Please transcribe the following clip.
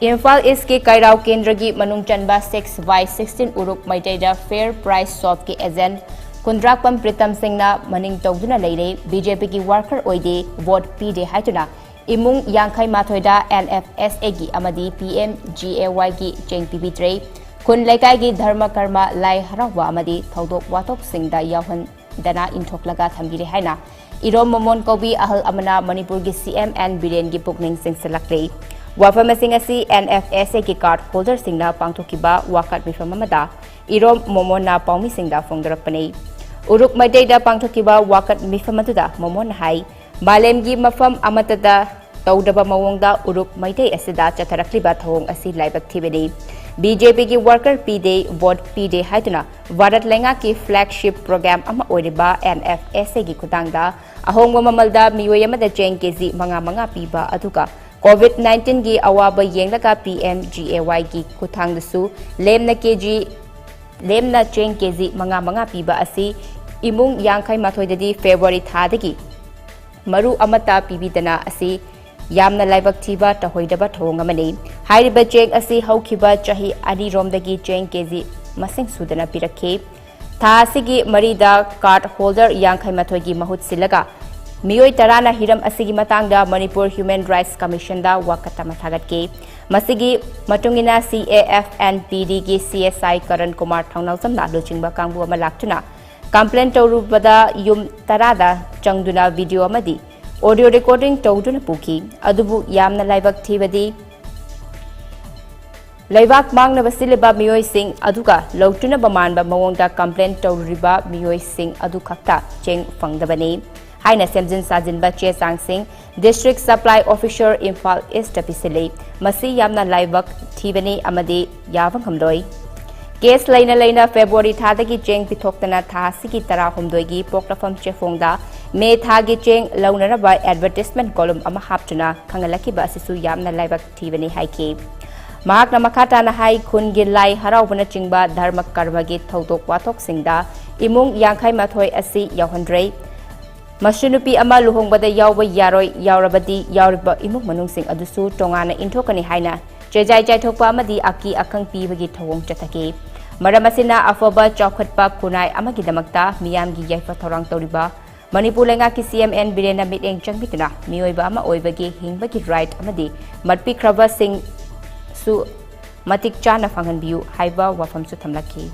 Imphal east के कायराव केंद्र की मनुंग चनबा 6/16 उरुक मैटेदा फेयर प्राइस शॉप के एजेंट कुंद्राकपम प्रीतम सिंह मनिंग तौदुना लेरे बीजेपी की वर्कर ओइदे वोट पीडे हाइतुना इमुंग यांखै माथोइदा NFSA की अमदी PMGAY की चेंग पिबिद्रे खुन लेकाई की धर्म कर्म लाई हरावा अमदी थौदोक वातोक सिंगदा यावहन दना इंथोकलगा थमगिरे हाइना इरोम मोमोन कौबी अहल अमना मणिपुर की CM एन बिरेन की पुकनिंग सिंगसलकले वाफम असी NFSA की कार्ड होल्डर सिंगना पांगथोकिबा वाकट मिफम अमदा इरोम मोमोना पाउमी सिंगदा फोंगदरपने उरुक मैटेदा पांगथोकिबा वाकट मिफम अदुदा मोमोन हाई मालेमगी मफम अमतदा तौदबा मवोंगदा उरुक मैटे असिदा चथरक्लिबा थवोंग असि लाइबक थिबेनी बीजेपी की वर्कर पीडे वोट पीडे हाइदुना भारत लेंगा की फ्लैगशिप प्रोग्राम अमा ओइरिबा NFSA की खुदांगदा अहोंगबा ममलदा मियोय अमदा चेंग केजी मंगा पीबा अदुगा COVID-19 की अवाब येंगलगा PMGAY की खुथांगदसु लेमना चेंग केजी मंगा पीबा असी इमुंग यांखै माथोइददी फेब्रुआरी थादगी मरु अमता पीबीदना असी यामना लाइबक थीबा तहोइदबा थोंग अमने हाइरिबा चेंग असी हौखिबा चाही अनी रोमदगी चेंग केजी मसिंग सुदना पिरखे था असिगी मरीदा कार्ड होल्डर यांखै माथोइगी महुत सिलगा मियोय तराना हिरम असिगी मतांगदा मणिपुर ह्यूमन राइट्स कमीशन दा वाकता मथागतके मसिगी मतुंगिना CAFNPD की CSI करण कुमार थौनाउसमना लुचिंगबा कांगबु अमा लाक्तुना कंप्लेन तौरुबदा युम तरादा चंगदुना वीडियो अमदी ऑडियो रिकॉर्डिंग तौदुना पुखी अदुबु यामना लाइबक थीबदी लैबाक मांगनबा सिलिबा मियोय सिंह अदुगा लौटुनबा मानबा मवोंगदा कंप्लेन तौरिबा मियोय सिंह अदु खक्ता चेंग फंगदबने हाइना सेमजिन साजिनबा चे सांग Singh district supply officer Imphal east पिसिले मसी यामना लाइबक थीबने अमदी यावंग हमदोय केस लेना फेब्रुआरी थादगी चेंग पिथोक्तना थासिगी तरा हुमदोयगी पोक्लफम चेफोंगदा मे थागी चेंग लौनरबा एडवर्टाइजमेंट कॉलम अमा हापतुना खंगलकीबा असिसु यामना लाइबक थीबने हाइके महाकना मखाताना हाई खुनगी लाई हराउबना चिंगबा धर्म कर्मगी थौदोक वाथोक सिंगदा इमुंग यांखै माथोय असि यावहंद्रे मसुनुपी अमा लुहोंगबदा यावबा यारोय यावरबदी यावरिबा इमुंग मनुंगसिंग अदुसु तोंगाना इंथोकनी हाइना चेजाई चाइथोकपा अमदी आकी अखंग पीबगी थवोंग चथके मरम असिना अफबा चौखटपा खुनाई अमगिदमक्ता मियामगी याइफा थौरांग तौरिबा मणिपुर लेंगा की CM एन बिरेना मिटेंग चंगबितना मियोइबा अमा ओइबगी हिंगबगी राइट अमदी मटपीख्रबा सिंग सु मतिक चाना फंगनबियु हाइबा वाफमसु थमलकी।